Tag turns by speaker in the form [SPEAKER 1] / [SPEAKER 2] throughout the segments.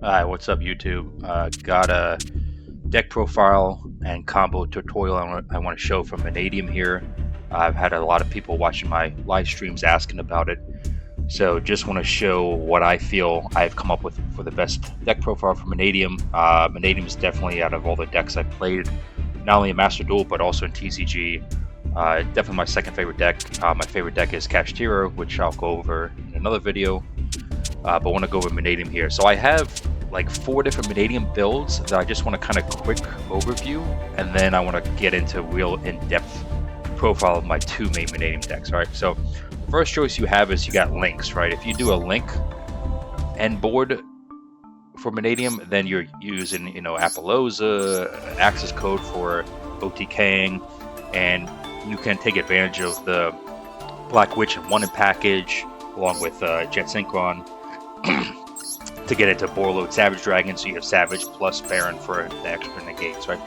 [SPEAKER 1] Hi, what's up YouTube? Got a deck profile and combo tutorial I want to show from Mannadium here. I've had a lot of people watching my live streams asking about it. So just want to show what I feel I've come up with for the best deck profile for Mannadium. Mannadium is definitely, out of all the decks I've played, not only in Master Duel but also in TCG, definitely my second favorite deck. My favorite deck is Kashtira, which I'll go over in another video. But I want to go over Mannadium here. So I have like 4 different Mannadium builds that I just want to kind of quick overview, and then I want to get into real in-depth profile of my 2 main Mannadium decks. All right, so the first choice you have is you got links, right? If you do a link end board for Mannadium, then you're using, Appaloosa, access code for OTKing, and you can take advantage of the Black Witch and One in package, along with Jet Synchron, to get into Borload Savage Dragon, so you have Savage plus Baron for the extra negates, right?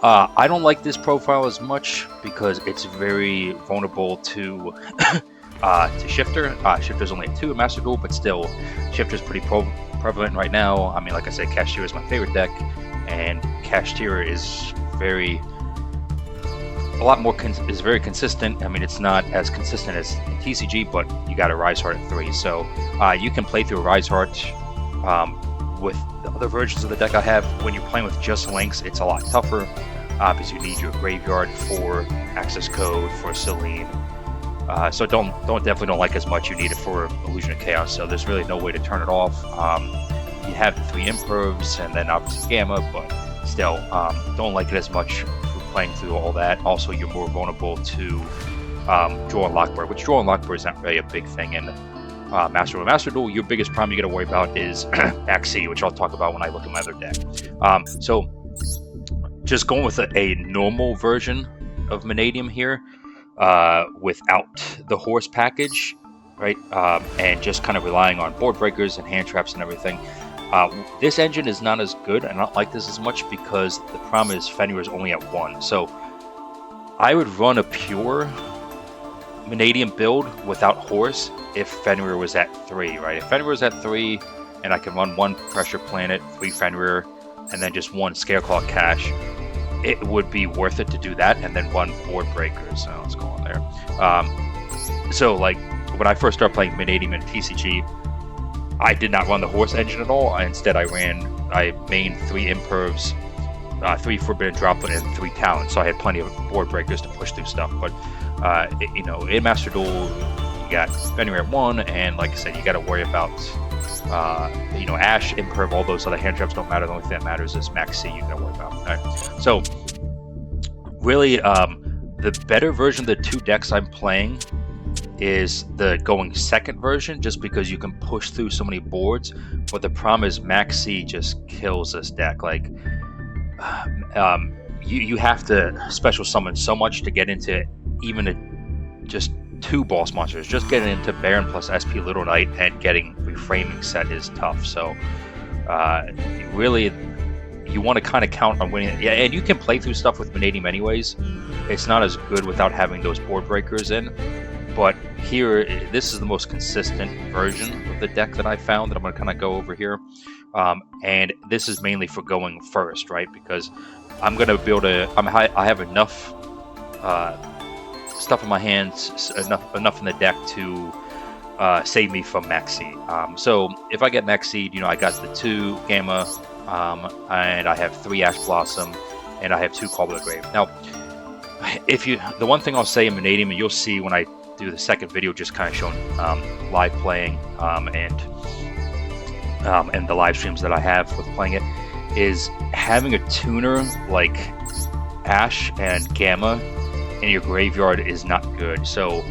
[SPEAKER 1] I don't like this profile as much because it's very vulnerable to Shifter. Shifter's only a 2 in Master Duel, but still, Shifter's pretty prevalent right now. I mean, like I said, Kashtira is my favorite deck, and Kashtira is very consistent. I mean, it's not as consistent as TCG, but you got a Rise Heart at 3, so you can play through a Rise Heart. With the other versions of the deck I have, when you're playing with just links, it's a lot tougher because you need your graveyard for access code for Celine. So definitely don't like as much. You need it for Illusion of Chaos, so there's really no way to turn it off. You have the 3 Impervs and then obviously Gamma, but still don't like it as much for playing through all that. Also, you're more vulnerable to Draw and Lockbird, which Draw and Lockbird is not really a big thing in Master Duel. Master Duel, your biggest problem you got to worry about is Maxx C, which I'll talk about when I look at my other deck. So just going with a normal version of Mannadium here, without the horse package, right? And just kind of relying on board breakers and hand traps and everything. This engine is not as good. I don't like this as much because the problem is Fenrir is only at 1. So I would run a pure Mannadium build without horse if Fenrir was at 3, right? If Fenrir was at 3 and I can run 1 Pressure Planet, 3 Fenrir, and then just 1 Scareclaw Cash, it would be worth it to do that, and then 1 Board Breakers. So let's go on there. So like when I first started playing Mannadium in TCG, I did not run the horse engine at all. Instead, I main 3 Impervs, 3 Forbidden Droplet, and 3 Talents. So I had plenty of Board Breakers to push through stuff. But in Master Duel, you got Fenrir at 1, and like I said, you got to worry about Ash, Imperv, all those other hand traps don't matter. The only thing that matters is Maxx C you got to worry about. All right. So really, the better version of the 2 decks I'm playing is the going second version, just because you can push through so many boards. But the problem is Maxx C just kills this deck. Like you have to special summon so much to get into even just 2 boss monsters. Just getting into Baron plus SP Little Knight and getting Reframing set is tough. So really, you want to kind of count on winning. Yeah, and you can play through stuff with Mannadium anyways. It's not as good without having those board breakers in. But here, this is the most consistent version of the deck that I found that I'm going to kind of go over here. And this is mainly for going first, right? Because I'm going to build I have enough stuff in my hands, enough in the deck to save me from Maxx C. So if I get Maxx C, I got the 2 Gamma, and I have 3 Ash Blossom, and I have 2 Call to the Grave. Now, the one thing I'll say in Mannadium, and you'll see when I do the second video, just kind of showing live playing and the live streams that I have with playing it, is having a tuner like Ash and Gamma in your graveyard is not good. So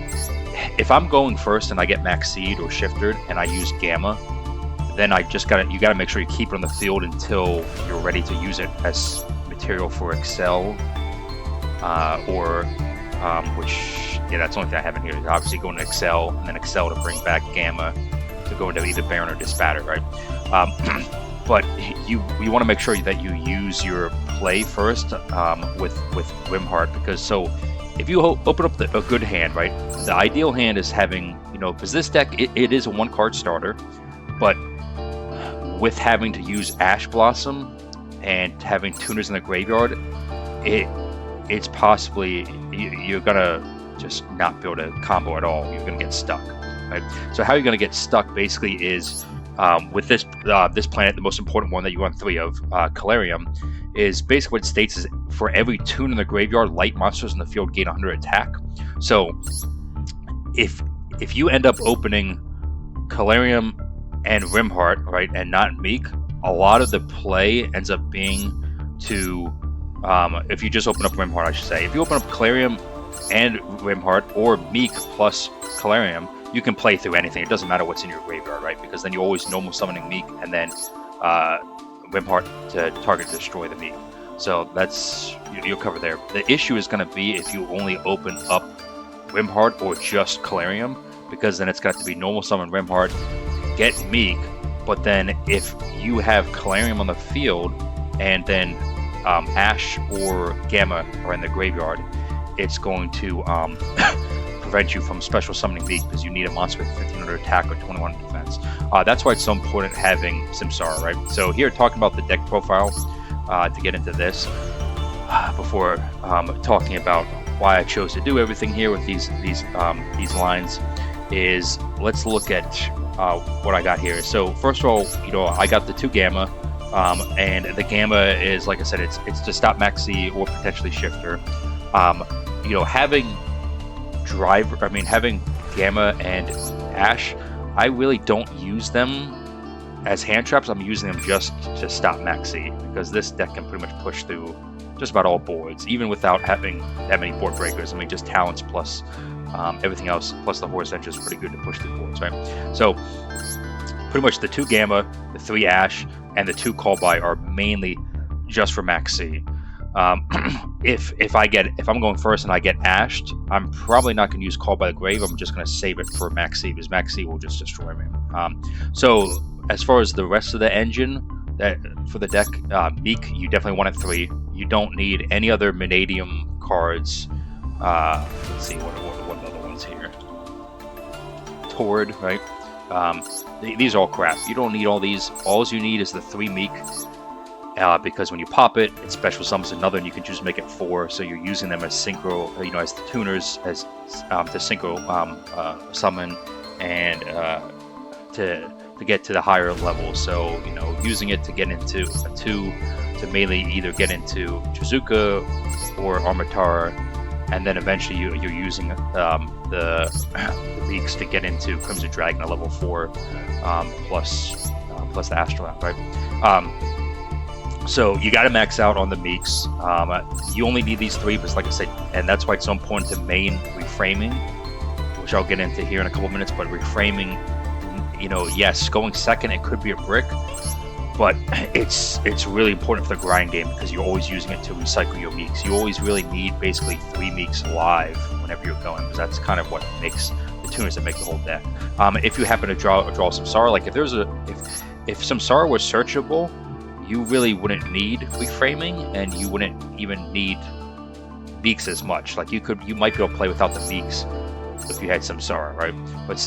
[SPEAKER 1] if I'm going first and I get Maxx C'd or Shifted and I use Gamma, then you gotta make sure you keep it on the field until you're ready to use it as material for Excel, that's the only thing I have in here. Obviously going to Excel, and then Excel to bring back Gamma to go into either Baron or Disbatter, right? But you want to make sure that you use your play first with Rimheart, because if you open up a good hand, right? The ideal hand is having, because this deck, it is a 1-card starter, but with having to use Ash Blossom and having tuners in the graveyard, it's possibly you're gonna just not be able to combo at all. You're gonna get stuck, right? So how you're gonna get stuck basically is with this planet, the most important one that you want 3 of, Calarium, is basically what it states is for every tune in the graveyard, light monsters in the field gain 100 attack. So if you end up opening Calarium and Rimheart, right, and not Meek, a lot of the play ends up being to if you just open up Rimheart, I should say. If you open up Calarium and Rimheart, or Meek plus Calarium, you can play through anything. It doesn't matter what's in your graveyard, right? Because then you're always normal summoning Meek and then Rimheart to target destroy the Meek. So that's you'll cover there. The issue is going to be if you only open up Rimheart or just Calarium, because then it's got to be normal summon Rimheart, get Meek, but then if you have Calarium on the field and then Ash or Gamma are in the graveyard, it's going to prevent you from special summoning Meek because you need a monster with 1500 attack or 21 defense. That's why it's so important having Samsara, right? So here, talking about the deck profile, to get into this, before talking about why I chose to do everything here with these lines, is let's look at what I got here. So first of all, I got the 2 Gamma, and the Gamma is, like I said, it's to stop Maxx C or potentially Shifter. Having having Gamma and Ash, I really don't use them as hand traps. I'm using them just to stop Maxx C, because this deck can pretty much push through just about all boards, even without having that many board breakers. I mean, just talents plus everything else, plus the Horse Edge is pretty good to push through boards, right? So pretty much the 2 Gamma, the 3 Ash, and the 2 Call By are mainly just for Maxx C. If I'm going first and I get ashed, I'm probably not going to use Call by the Grave. I'm just going to save it for Maxx C, because Maxx C will just destroy me. So as far as the rest of the engine that for the deck, Meek, you definitely want it 3. You don't need any other Mannadium cards. Let's see what are the other ones here. Tord, right? These are all crap. You don't need all these. All you need is the 3 Meek. Because when you pop it, it special summons another, and you can just make it 4. So you're using them as synchro, as the tuners, as to synchro summon, and to get to the higher levels. So using it to get into a 2 to mainly either get into Chizuka or Armatar, and then eventually you're using the Meeks to get into Crimson Dragon at level 4, plus the Astrolabe, right? So you got to max out on the Meeks. You only need these 3, but like I said, and that's why it's so important to main reframing, which I'll get into here in a couple minutes. But reframing, yes, going second, it could be a brick, but it's really important for the grind game, because you're always using it to recycle your Meeks. You always really need basically 3 Meeks live whenever you're going, because that's kind of what makes the tuners that make the whole deck. If you happen to draw Samsara, like if Samsara was searchable, you really wouldn't need reframing, and you wouldn't even need Meeks as much. Like you might be able to play without the Meeks if you had Samsara, right? But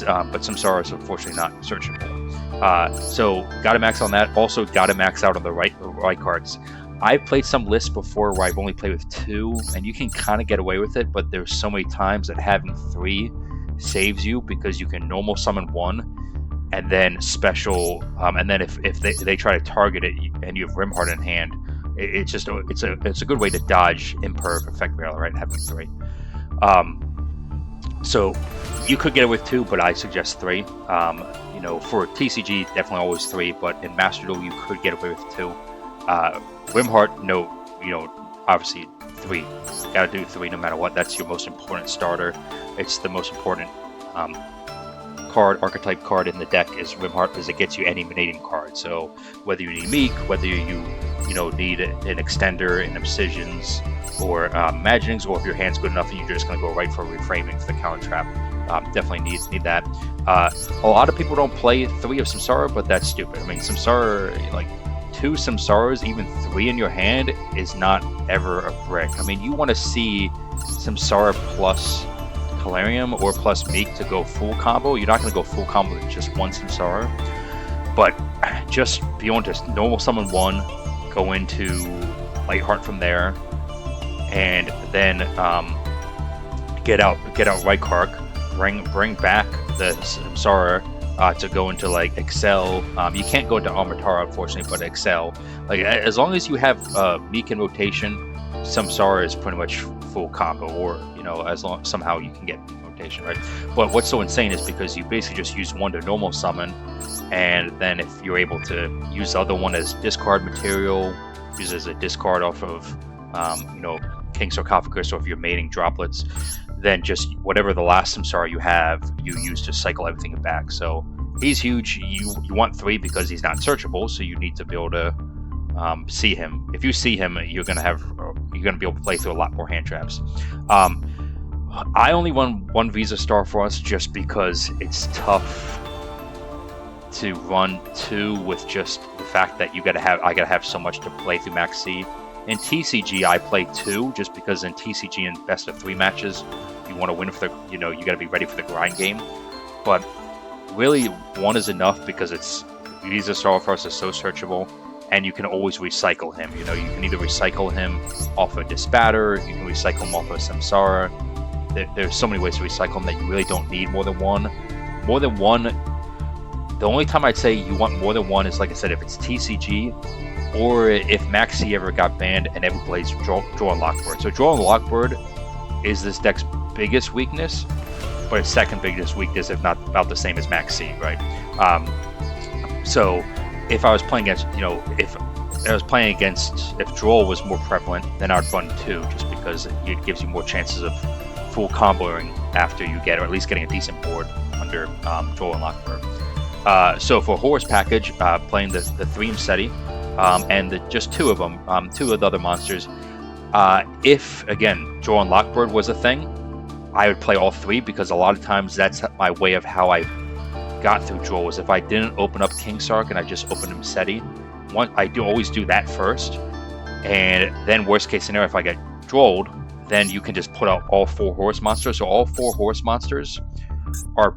[SPEAKER 1] Samsara is unfortunately not searchable. So gotta max on that. Also gotta max out on the right cards. I've played some lists before where I've only played with 2, and you can kind of get away with it, but there's so many times that having 3 saves you, because you can normal summon 1, and then special, and then if they try to target it and you have Rimheart in hand, it's a good way to dodge imperv effect barrel, right? Having 3. So you could get it with 2, but I suggest 3. For TCG, definitely always 3, but in Master Duel you could get away with 2. Rimheart, no, obviously 3. Gotta do 3 no matter what. That's your most important starter. It's the most important archetype card in the deck is Rimheart, because it gets you any Mannadium card. So whether you need Meek, whether you need an extender in Obsidians or Imaginings, or if your hand's good enough and you're just going to go right for reframing for the counter trap, definitely need that. A lot of people don't play 3 of Samsara, but that's stupid. I mean, Samsara, like 2 Samsaras, even 3 in your hand is not ever a brick. I mean, you want to see Samsara plus Calarium or plus Meek to go full combo. You're not going to go full combo with just 1 Samsara. but just beyond just normal summon 1, go into Lightheart from there, and then get out Raikark, bring back the Samsara to go into like Excel. You can't go into Armatara unfortunately, but Excel. Like as long as you have Meek in rotation, Samsara is pretty much full combo, or you know, as long somehow you can get rotation, right? But what's so insane is because you basically just use 1 to normal summon, and then if you're able to use the other one as discard material, use as a discard off of you know, King Sarcophagus, or if you're mating droplets, then just whatever the last Samsara you have, you use to cycle everything back. So he's huge. You want 3 because he's not searchable, so you need to be able to see him. If you see him, you're gonna be able to play through a lot more hand traps. I only run 1 Visa Star Frost just because it's tough to run 2 with just the fact that I gotta have so much to play through Maxx C. In TCG, I play 2 just because in TCG in best of 3 matches, you want to win for the, you know, you got to be ready for the grind game. But really, 1 is enough because it's Visa Star Frost is so searchable, and you can always recycle him. You know, you can either recycle him off a Disbatter, you can recycle him off a Samsara. There's so many ways to recycle him that you really don't need more than 1. More than 1, the only time I'd say you want more than 1 is, like I said, if it's TCG, or if Maxx C ever got banned and ever plays Draw and Lockbird. So Draw and Lockbird is this deck's biggest weakness, but its second biggest weakness, if not about the same as Maxx C, right? So if I was playing against, you know, if Draw was more prevalent, then I'd run 2, just because it gives you more chances of full comboing after you get, or at least getting a decent board under Draw and Lockbird. So for Horus package, playing the 3 Mannadium, and just 2 of them, 2 of the other monsters. If, again, Draw and Lockbird was a thing, I would play all 3, because a lot of times that's my way of how I got through Draw, was if I didn't open up King Sark and I just opened Mannadium, I always do that first, and then worst case scenario, if I get Drawed, then you can just put out all 4 Horus monsters. So all 4 Horus monsters are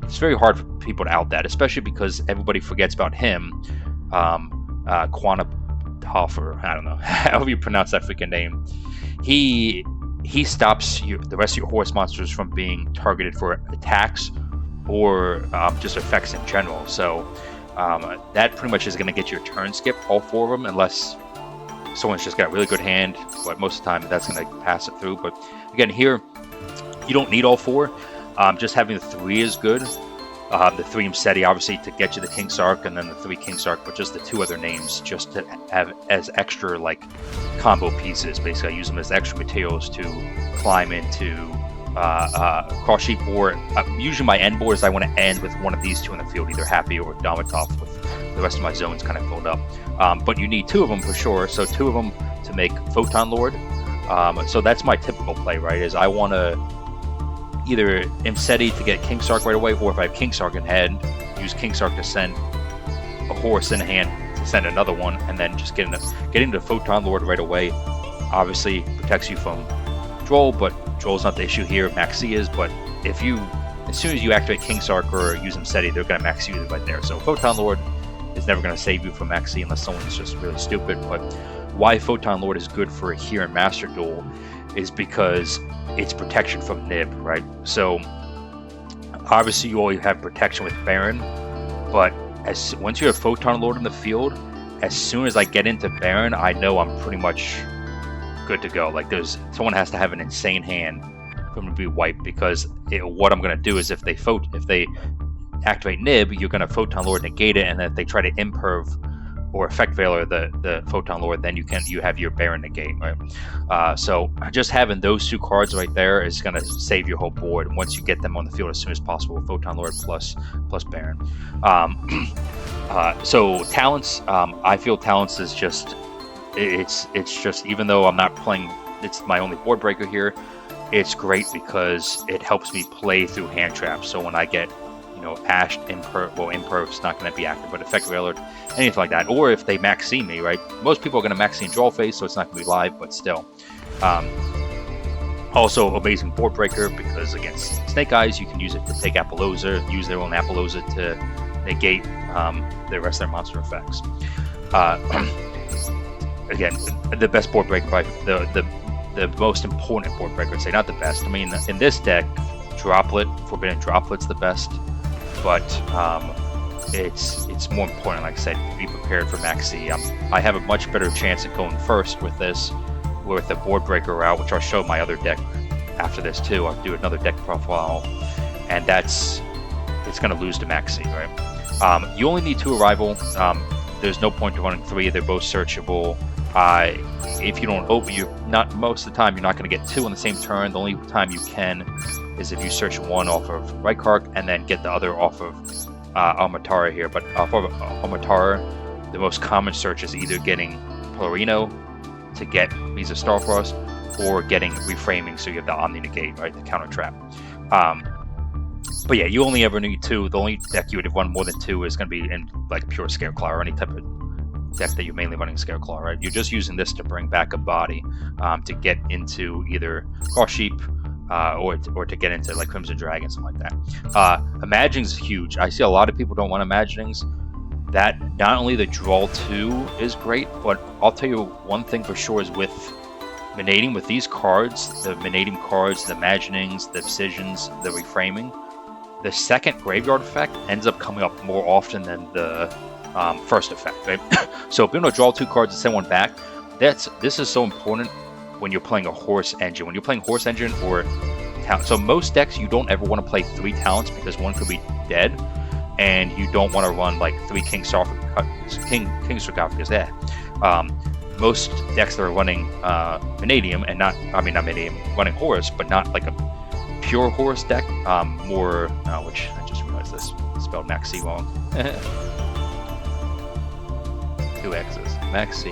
[SPEAKER 1] it's very hard for people to out that, especially because everybody forgets about him. Quantapoffer, I don't know, however you pronounce that freaking name. He stops the rest of your Horus monsters from being targeted for attacks or just effects in general. So that pretty much is going to get your turn skip, all 4 of them, unless someone's just got a really good hand. But most of the time, that's going to pass it through. But again, here you don't need all 4. Just having the 3 is good. The 3 Mannadium, obviously, to get you the King Sark, and then the 3 King Sark, but just the 2 other names, just to have as extra, like, combo pieces. Basically, I use them as extra materials to climb into cross sheet board. Usually my end board is I want to end with one of these 2 in the field, either Happy or Domitov, with the rest of my zones kind of filled up. But you need 2 of them for sure, so 2 of them to make Photon Lord. So that's my typical play, right, is I want to either Mannadium to get King Sark right away, or if I have King Sark in hand, use King Sark to send a Horus in hand to send another one, and then just getting the Photon Lord right away. Obviously protects you from Droll, but Droll's not the issue here. Maxx C is, but if you, as soon as you activate King Sark or use Mannadium, they're going to Maxx you right there. So Photon Lord is never going to save you from Maxx C unless someone's just really stupid. But why Photon Lord is good for here in Master Duel is because it's protection from Nib, right? So obviously you always have protection with Baron, but once you have Photon Lord in the field, as soon as I get into Baron, I know I'm pretty much good to go. Like someone has to have an insane hand for them to be wiped, because what I'm going to do is if they activate Nib, you're going to Photon Lord negate it, and then if they try to imperv or Effect Veiler the Photon Lord, then you have your Baron negate, right? So just having those 2 cards right there is going to save your whole board once you get them on the field as soon as possible. Photon Lord plus Baron. So talents, I feel talents is just it's just, even though I'm not playing, it's my only board breaker here, it's great because it helps me play through hand traps. So when I get, you know, Ashed, Imperv's not going to be active, but Effect Veiler, anything like that. Or if they Maxx C me, right? Most people are going to Maxx C in Draw Phase, so it's not going to be live, but still. Also, amazing board breaker, because against Snake Eyes, you can use it to take Appaloosa, use their own Appaloosa to negate the rest of their monster effects. Again, the best board breaker, by the most important board breaker, I'd say, not the best. I mean, in this deck, Droplet, Forbidden Droplet's the best, but it's more important, like I said, to be prepared for Maxx C. I have a much better chance of going first with this, with the board breaker route, which I'll show my other deck after this too. I'll do another deck profile, and it's going to lose to Maxx C, right? You only need 2 arrival. There's no point to running 3. They're both searchable. If you don't open, most of the time you're not going to get 2 on the same turn. The only time you can is if you search 1 off of right card and then get the other off of Almatara here. But off of Almatara, the most common search is either getting Plurino to get Visa Starfrost, or getting Reframing, so you have the Omni Negate, right, the counter trap. But yeah, you only ever need 2. The only deck you would run more than 2 is going to be in like pure Scareclaw, or any type of deck that you're mainly running Scareclaw, right? You're just using this to bring back a body to get into either Cross Sheep or to get into like Crimson Dragon, something like that. Imaginings is huge. I see a lot of people don't want Imaginings. That not only the draw 2 is great, but I'll tell you one thing for sure is with Mannadium, with these cards, the Mannadium cards, the Imaginings, the Obsidians, the Reframing, the second graveyard effect ends up coming up more often than the first effect, right? So being able to draw 2 cards and send 1 back, this is so important when you're playing a Horse Engine. When you're playing Horse Engine or Talent. So most decks you don't ever want to play 3 Talents because 1 could be dead, and you don't want to run like 3 King Sarcophagus. Most decks that are running Mannadium, and not Mannadium, running Horus, but not like a pure Horus deck, which I just realized this spelled Maxx C wrong. 2 X's. Maxx C.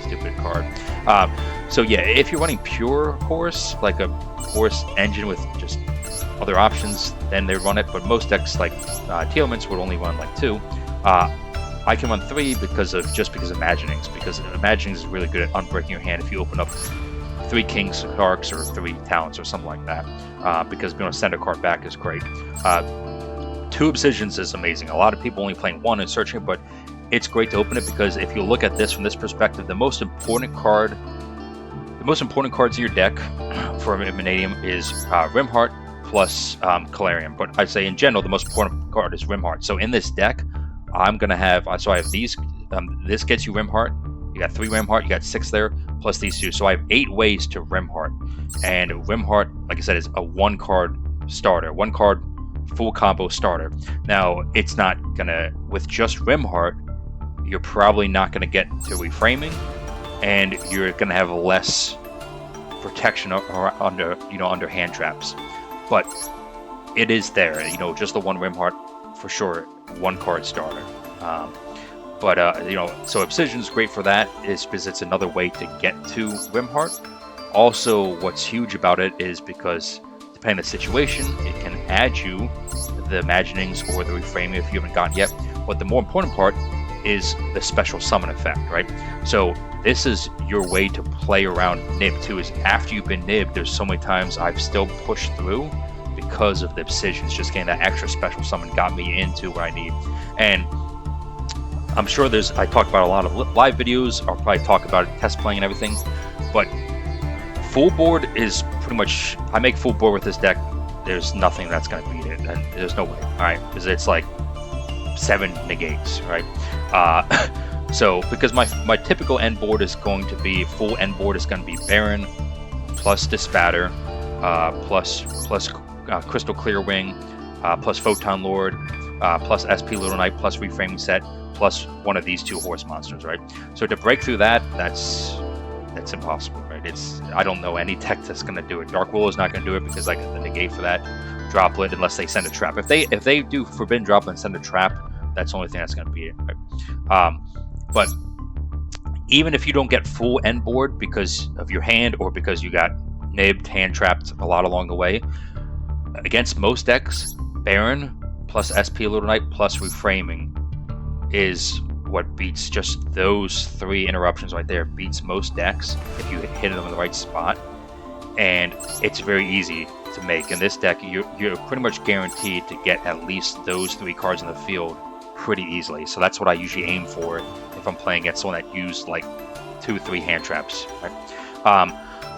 [SPEAKER 1] Stupid card. So yeah, if you're running pure Horus, like a Horus engine with just other options, then they run it. But most decks like Teal'c's would only run like 2. I can run 3 because of Imaginings, because Imaginings is really good at unbreaking your hand if you open up 3 King Sharks or 3 Talents or something like that, because being able to send a card back is great. 2 Obsidians is amazing. A lot of people only playing 1 and searching it, but it's great to open it, because if you look at this from this perspective, the most important cards in your deck for Mannadium is Rimheart plus Calarium. But I'd say in general, the most important card is Rimheart. So in this deck, I'm gonna have I have these. This gets you Rimheart. You got 3 Rimheart. You got 6 there, plus these 2. So I have 8 ways to Rimheart. And Rimheart, like I said, is a 1-card starter, 1-card full combo starter. Now it's not gonna, with just Rimheart, you're probably not gonna get to Reframing, and you're gonna have less protection under hand traps. But it is there, just the 1 Rimheart for sure, 1-card starter. So Obsidian is great for that, is because it's another way to get to Rimheart. Also, what's huge about it is because depending on the situation, it can add you the Imaginings or the Reframing if you haven't gotten yet. But the more important part is the special summon effect, right? So this is your way to play around Nib too, is after you've been Nibbed, there's so many times I've still pushed through because of the Obsidians. Just getting that extra special summon got me into where I need. And I'm sure I talk about a lot of live videos, I'll probably talk about it, test playing and everything, but full board is pretty much, I make full board with this deck, there's nothing that's going to beat it, and there's no way, alright, because it's like 7 negates, right? So because my typical end board is going to be, full end board is going to be Baron plus Dispatter plus Crystal Clearwing plus Photon Lord plus SP Little Knight plus Reframing Set plus one of these 2 horse monsters, right? So to break through that, that's impossible, right? I don't know any tech that's going to do it. Dark Willow is not going to do it because I get the negate for that. Droplet, unless they send a trap. If they do Forbidden Droplet and send a trap, that's the only thing that's going to beat it, right? But even if you don't get full end board because of your hand or because you got nibbed, hand trapped a lot along the way, against most decks, Baron plus SP Little Knight plus Reframing is what beats, just those 3 interruptions right there beats most decks if you hit them in the right spot. And it's very easy to make. In this deck, you're pretty much guaranteed to get at least those 3 cards in the field pretty easily. So that's what I usually aim for if I'm playing against someone that used like 2 or 3 hand traps, right?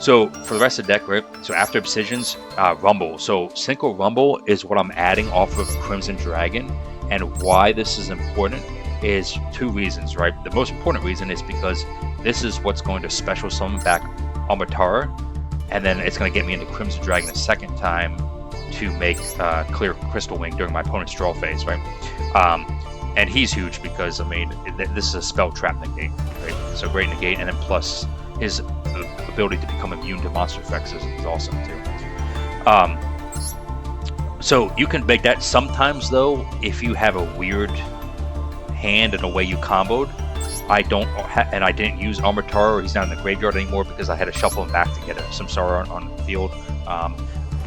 [SPEAKER 1] So for the rest of the deck, right? So after Obsidians, Rumble. So Synchro Rumble is what I'm adding off of Crimson Dragon, and why this is important is 2 reasons, right? The most important reason is because this is what's going to special summon back Amatara, and then it's going to get me into Crimson Dragon a second time to make clear Crystal Wing during my opponent's draw phase, right? And he's huge because, I mean, this is a spell trap negate, right? So great negate, and then plus his ability to become immune to monster effects is awesome too. So you can make that sometimes, though, if you have a weird hand and a way you comboed. I didn't use Amatara, or he's not in the graveyard anymore because I had to shuffle him back to get a Samsara on the field.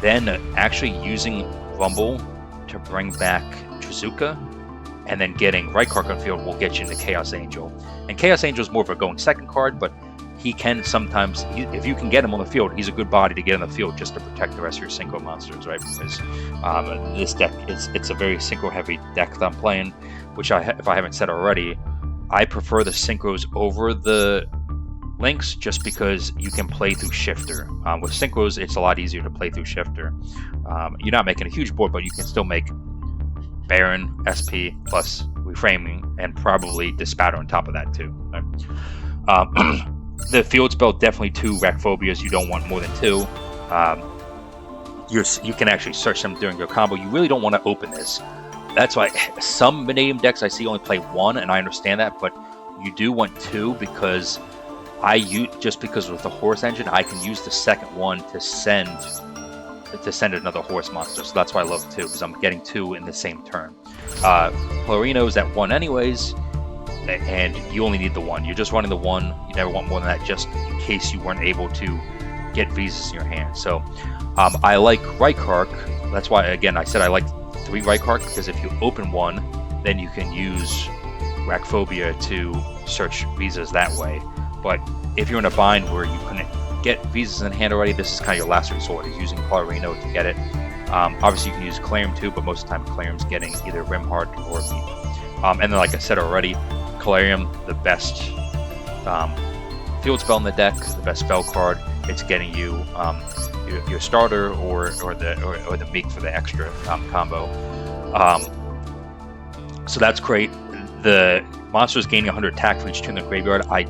[SPEAKER 1] Then actually using Rumble to bring back Chizuka, and then getting Rykard on field will get you into Chaos Angel. And Chaos Angel is more of a going second card, but he can sometimes, if you can get him on the field, he's a good body to get on the field just to protect the rest of your synchro monsters, right? Because this deck, it's a very synchro-heavy deck that I'm playing, which if I haven't said already, I prefer the synchros over the links just because you can play through Shifter. With synchros, it's a lot easier to play through Shifter. You're not making a huge board, but you can still make Baron, SP, plus Reframing, and probably Dispatter on top of that too. Right? The field spell, definitely 2 Rakphobias. You don't want more than 2. You can actually search them during your combo. You really don't want to open this. That's why some Mannadium decks I see only play 1, and I understand that, but you do want 2 because just because with the horse engine, I can use the second one to send another horse monster. So that's why I love 2, because I'm getting 2 in the same turn. Plurino's at 1 anyways, and you only need the 1. You're just running the 1. You never want more than that, just in case you weren't able to get visas in your hand. So I like Rykard. That's why, again, I said I like 3 Rykard, because if you open 1, then you can use Rakphobia to search visas that way. But if you're in a bind where you couldn't get visas in hand already, this is kind of your last resort, is using Plurino to get it. Obviously you can use Clarium too, but most of the time Clarium's getting either Rimheart or Meep. And then, like I said already, Clarium, the best field spell in the deck, the best spell card. It's getting you your starter or the Meek for the extra combo. So that's great. The monsters gaining 100 attack for each turn in the graveyard. I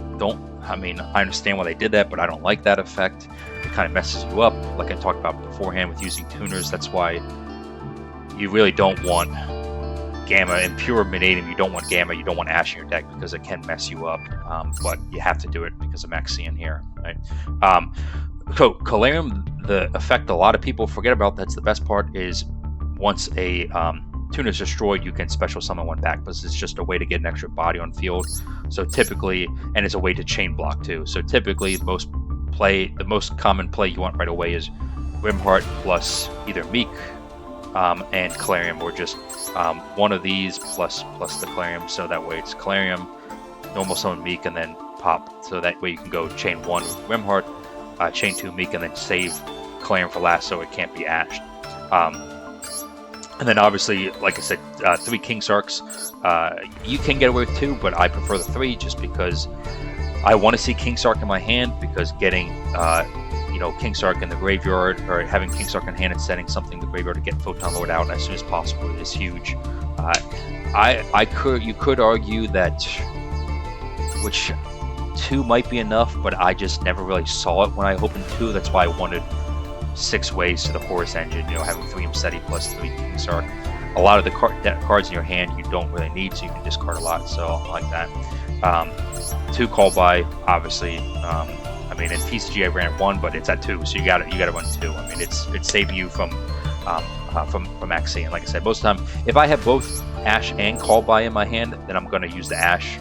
[SPEAKER 1] understand why they did that, but I don't like that effect. It kind of messes you up, like I talked about beforehand with using tuners. That's why you really don't want Gamma. In pure Mannadium, you don't want Gamma, you don't want Ash in your deck because it can mess you up, but you have to do it because of Maxx C in here, right? So Calarium, the effect a lot of people forget about, that's the best part, is once a tuner is destroyed, you can special summon 1 back, but it's just a way to get an extra body on field. So typically, and it's a way to chain block too. So typically, the most common play you want right away is Rimheart plus either Meek and Calarium, or just one of these plus the Calarium. So that way it's Calarium, normal summon Meek, and then pop. So that way you can go chain 1 with Rimheart, chain 2 Meek, and then save Calarium for last so it can't be ashed. And then obviously, like I said, 3 King Sarks. You can get away with 2, but I prefer the 3 just because I want to see King Sark in my hand, because getting King Sark in the graveyard, or having King Sark in hand and sending something to the graveyard to get Photon Lord out as soon as possible is huge. You could argue that which 2 might be enough, but I just never really saw it when I opened 2. That's why I wanted 6 ways to the horse engine, having 3 Msetti plus 3 King Sark. A lot of the cards in your hand you don't really need, so you can discard a lot, so I like that. 2 call by, obviously. In TCG I ran 1, but it's at 2, so you gotta run 2. It's saving you from Maxx C. And like I said, most of the time, if I have both Ash and call by in my hand, then I'm gonna use the Ash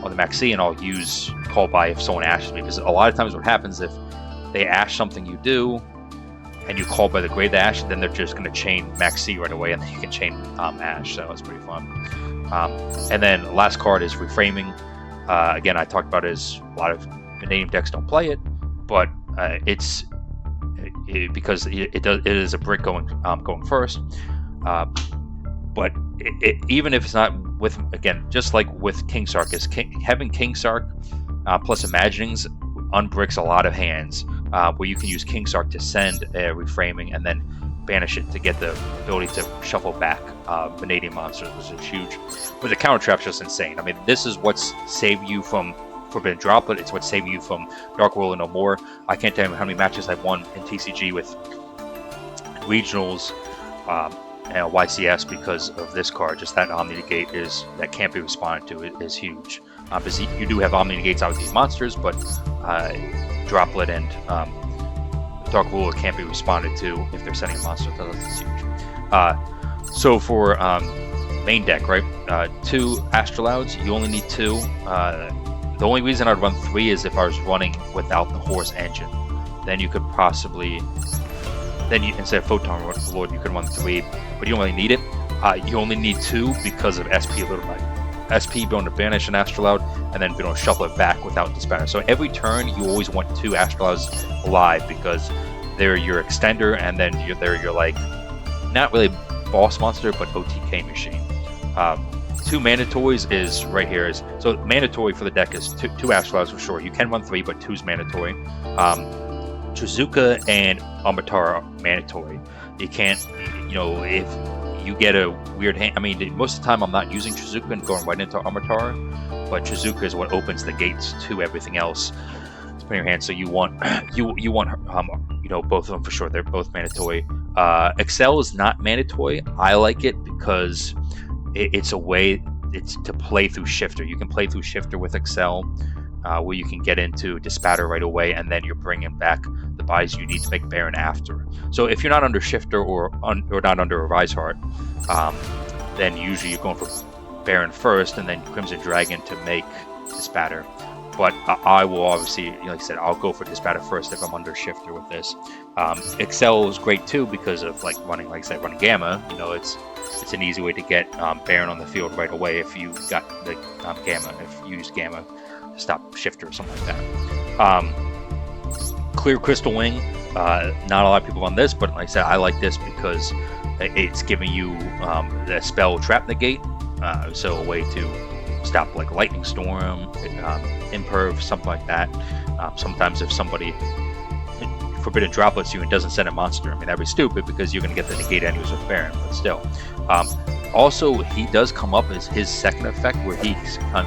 [SPEAKER 1] on the Maxx C, and I'll use call by if someone ashes me, because a lot of times what happens, if they ash something you do, and you call by the grade the Ash, then they're just going to chain Maxx C right away, and then you can chain Ash, so it's pretty fun. And then last card is Reframing. Again, I talked about it, as a lot of Mannadium decks don't play it, but because it is a brick going first. But even if it's not with, again, just like with King Sark, having King Sark plus Imaginings unbricks a lot of hands where you can use King Sark to send a reframing and then banish it to get the ability to shuffle back Mannadium monsters, which is huge. But the counter trap's just insane. I mean, this is what's saved you from Forbidden Droplet. It's what's saved you from Dark World and No More. I can't tell you how many matches I've won in TCG with regionals and YCS because of this card. Just that Omni Negate that can't be responded to is huge. Because you do have Omni Negates out with these monsters, but Droplet and Dark Ruler can't be responded to if they're sending a monster. That's huge. So for main deck, right? 2 Astrolauds, you only need 2. The only reason I'd run 3 is if I was running without the Horse engine. Then you could possibly, instead of Photon Lord, you could run 3, but you don't really need it. You only need 2 because of SP Little Knight. SP being able to banish an Astrolaud and then being able to shuffle it back without Disbanner. So every turn you always want 2 Astrolauds alive because they're your extender and then they're your, like, not really boss monster but OTK machine. 2 Mandatories is right here. So mandatory for the deck is 2 Astrolauds for sure. You can run 3, but 2 is mandatory. Chizuka and Amatara are mandatory. You can't, if you get a weird hand. I mean, most of the time I'm not using Chizuka and going right into Amatara, but Chizuka is what opens the gates to everything else. It's in your hand, so you want both of them for sure. They're both mandatory. Excel is not mandatory. I like it because it's a way to play through Shifter. You can play through Shifter with Excel, where you can get into Dispatter right away, and then you're bringing back the buys you need to make Baron after. So if you're not under Shifter or not under a Rise Heart, then usually you're going for Baron first, and then Crimson Dragon to make Dispatter. But I will obviously, like I said, I'll go for Dispatter first if I'm under Shifter with this. Excel is great too because of running Gamma. It's an easy way to get Baron on the field right away if you got the Gamma. If you use Gamma to stop Shifter or something like that. Clear Crystal Wing. Not a lot of people on this, but like I said, I like this because it's giving you the spell Trap Negate. So a way to stop like Lightning Storm, Imperv, something like that. Sometimes if somebody Forbidden Droplets you and doesn't send a monster, I mean that'd be stupid because you're going to get the negate anyways with Baron, but still. Also, he does come up as his second effect where he's become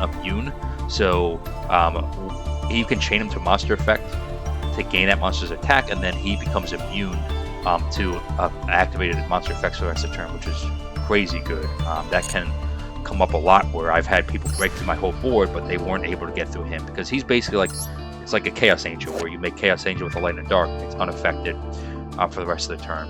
[SPEAKER 1] immune. So you can chain him to monster effect to gain that monster's attack, and then he becomes immune to activated monster effects for the rest of the turn, which is crazy good. That can come up a lot where I've had people break through my whole board, but they weren't able to get through him because he's basically it's like a Chaos Angel where you make Chaos Angel with a Light and Dark. It's unaffected for the rest of the turn.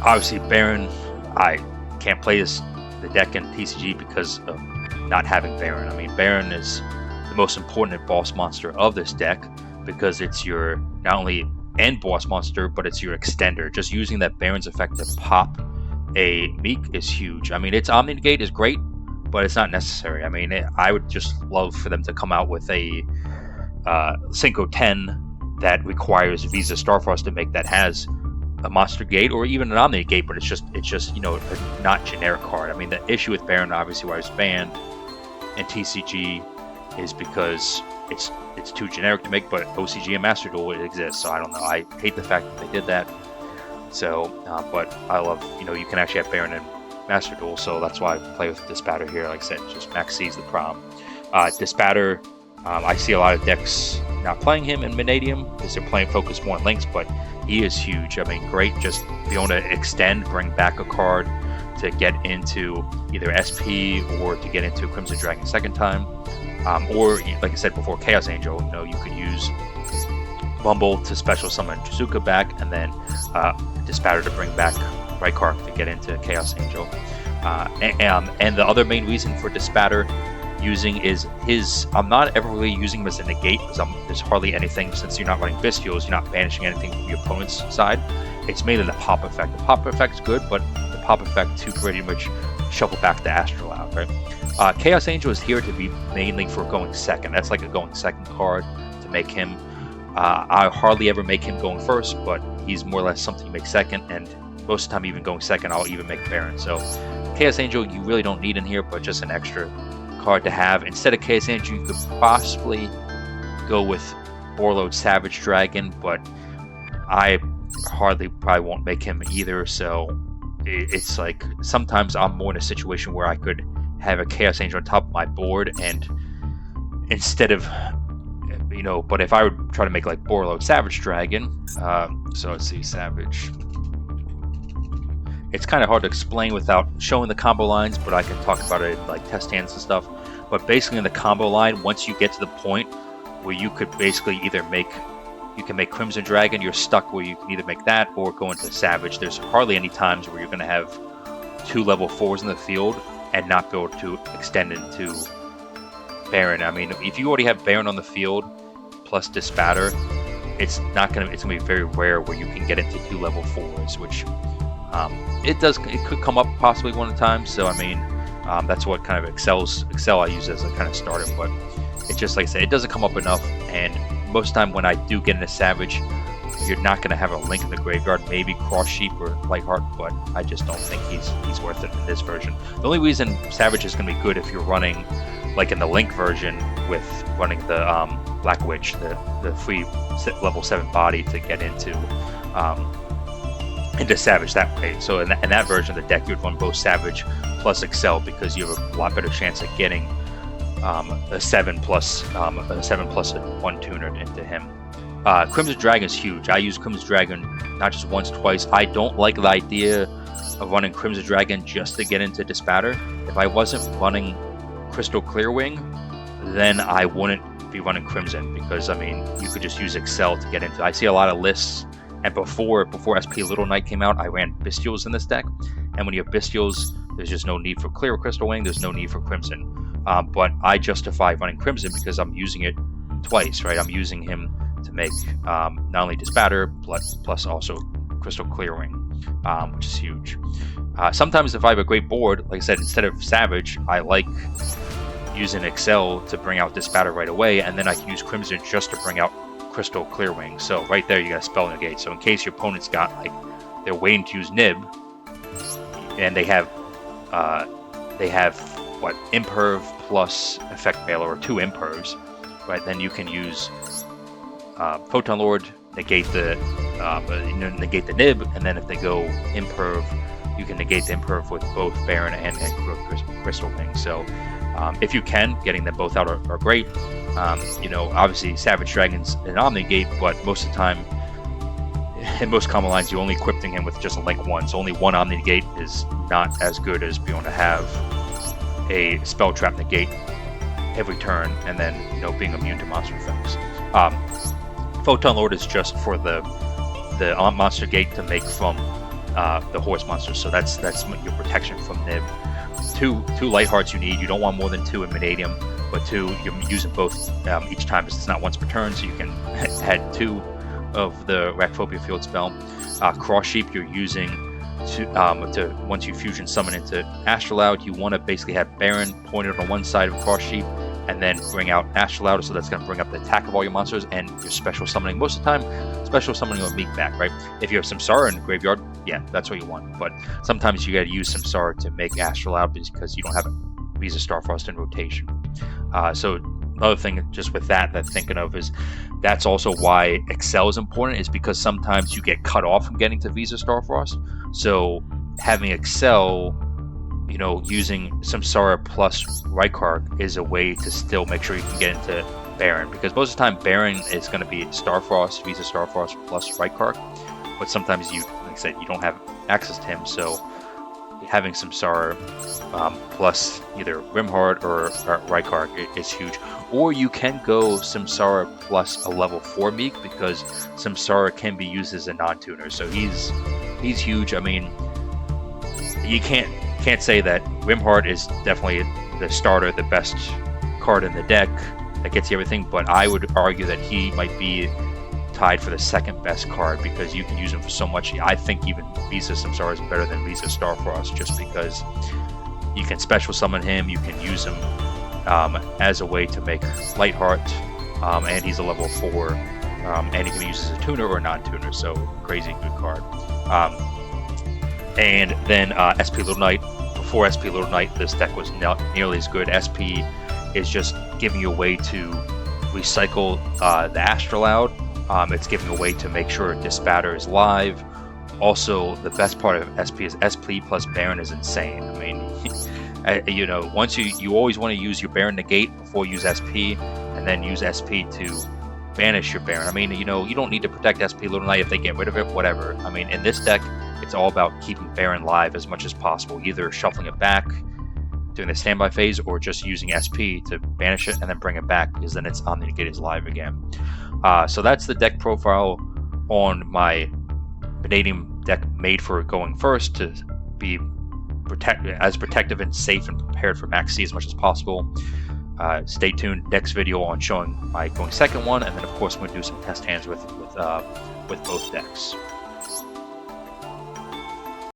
[SPEAKER 1] Obviously, Baron, I can't play the deck in TCG because of not having Baron. I mean, Baron is the most important boss monster of this deck because it's your not only end boss monster, but it's your extender. Just using that Baron's effect to pop a Meek is huge. I mean, its Omni Negate is great, but it's not necessary. I mean, I would just love for them to come out with a Synchro 10 that requires Visa Starfrost to make that has a monster gate or even an Omni Gate, but it's just a not generic card. I mean, the issue with Baron, obviously, why it's banned in TCG is because it's too generic to make, but OCG and Master Duel it exists. So I don't know. I hate the fact that they did that. So, but I love, you can actually have Baron and Master Duel, so that's why I play with Dispatter here. Like I said, just Maxx C is the problem. Dispatter, I see a lot of decks not playing him in Mannadium because they're playing focus more on links, but he is huge. I mean, great, just be able to extend, bring back a card to get into either SP or to get into Crimson Dragon second time. Or, like I said before, Chaos Angel, you could use Bumble to special summon Chizuka back, and then Dispatter to bring back Rykar to get into Chaos Angel. And the other main reason for Dispatter using is I'm not ever really using him as a negate because there's hardly anything, since you're not running Bestials, you're not banishing anything from your opponent's side. It's mainly the pop effect. The pop effect's good, but the pop effect to pretty much shuffle back the Astrolaud, right? Chaos Angel is here to be mainly for going second. That's like a going second card to make him. I hardly ever make him going first, but he's more or less something you make second, and most of the time, even going second, I'll even make Baron. So Chaos Angel, you really don't need in here, but just an extra card to have. Instead of Chaos Angel, you could possibly go with Warlord Savage Dragon, but I probably won't make him either. So it's like sometimes I'm more in a situation where I could have a Chaos Angel on top of my board, and instead of, you know, but if I would try to make like Warlord Savage Dragon, so let's see, Savage. It's kind of hard to explain without showing the combo lines, but I can talk about it in like test hands and stuff. But basically in the combo line, once you get to the point where you could basically either make, you can make Crimson Dragon, you're stuck where you can either make that or go into Savage. There's hardly any times where you're going to have 2 level 4s in the field and not be able to extend into Baron. I mean, if you already have Baron on the field plus Disbatter, it's gonna be very rare where you can get into 2 level 4s, which it could come up possibly one at a time. So I mean, that's what kind of Excel I use as a kind of starter, but it's just like I said, it doesn't come up enough. And most of the time when I do get into Savage, you're not going to have a Link in the graveyard, maybe Cross Sheep or Lightheart, but I just don't think he's worth it in this version. The only reason Savage is going to be good if you're running, like in the Link version, with running the Black Witch, the free level 7 body to get into Savage that way. So in that version of the deck, you'd run both Savage plus Excel, because you have a lot better chance of getting a 7 plus a 1 tuner into him. Crimson Dragon is huge. I use Crimson Dragon not just once, twice. I don't like the idea of running Crimson Dragon just to get into Disbatter. If I wasn't running Crystal Clearwing, then I wouldn't be running Crimson, because I mean, you could just use Excel to get into. I see a lot of lists, and before SP Little Knight came out, I ran Bestials in this deck, and when you have Bestials, there's just no need for Clear Crystal Wing. There's no need for Crimson. But I justify running Crimson because I'm using it twice, right? I'm using him to make not only Disbatter, plus also Crystal Clearwing, which is huge. Sometimes if I have a great board, like I said, instead of Savage, I like using Excel to bring out Disbatter right away, and then I can use Crimson just to bring out Crystal Clearwing. So right there, you got a spell negate. So in case your opponent's got, like, they're waiting to use Nib, and they have what, Imperv plus Effect Mailer, or 2 Impervs, right? Then you can use Photon Lord, negate the Nib, and then if they go Imperv, you can negate the Imperv with both Baron and Crystal Wing. So if you can, getting them both out are great. You know, obviously Savage Dragon's an Omnigate, but most of the time, in most combo lines, you're only equipping him with just a Link 1, so only 1 Omnigate is not as good as being able to have a Spell Trap negate every turn, and then, you know, being immune to monster effects. Photon Lord is just for the monster gate to make from the horse monsters, so that's your protection from Nib. Two Lighthearts you need. You don't want more than 2 in Mannadium, but 2, you're using both each time. It's not once per turn, so you can add 2 of the Rakphobia Field spell. Cross Sheep you're using to once you fusion summon into Astrolaud, you want to basically have Baron pointed on one side of Cross Sheep, and then bring out Astrolaud, so that's going to bring up the attack of all your monsters, and you're special summoning. Most of the time, special summoning will Meek back, right? If you have Samsara in the graveyard, yeah, that's what you want. But sometimes you got to use Samsara to make Astrolaud because you don't have Visa Starfrost in rotation. So another thing just with that thinking of is that's also why Excel is important, is because sometimes you get cut off from getting to Visa Starfrost. So having Excel, you know, using Samsara plus Rykard is a way to still make sure you can get into Baron, because most of the time Baron is going to be Starfrost, Visa Starfrost plus Rykard, but sometimes you, like I said, you don't have access to him, so having Samsara plus either Rimheart or Rykard is huge. Or you can go Samsara plus a level 4 Meek, because Samsara can be used as a non-tuner, so he's huge. I mean, you can't say that Rimheart is definitely the starter, the best card in the deck that gets you everything, but I would argue that he might be tied for the second best card, because you can use him for so much. I think even Visa Samsara is better than Visa Starfrost, just because you can special summon him, you can use him as a way to make Lightheart, and he's a level 4, and he can be used as a tuner or non-tuner, so crazy good card. And then SP Little Knight. Before SP Little Knight, this deck was not nearly as good. SP is just giving you a way to recycle the Astrolabe. It's giving a way to make sure Disbatter is live. Also, the best part of SP is SP plus Baron is insane. I mean, you know, once you always want to use your Baron negate before you use SP, and then use SP to banish your Baron. I mean, you know, you don't need to protect SP Little Knight if they get rid of it, whatever. I mean, in this deck, it's all about keeping Baron live as much as possible, either shuffling it back, doing the standby phase, or just using SP to banish it and then bring it back, because then it's Omni Negate is live again. So that's the deck profile on my Mannadium deck, made for going first to be as protective and safe and prepared for Maxx C as much as possible. Stay tuned, next video on showing my going second one, and then of course I'm going to do some test hands with both decks.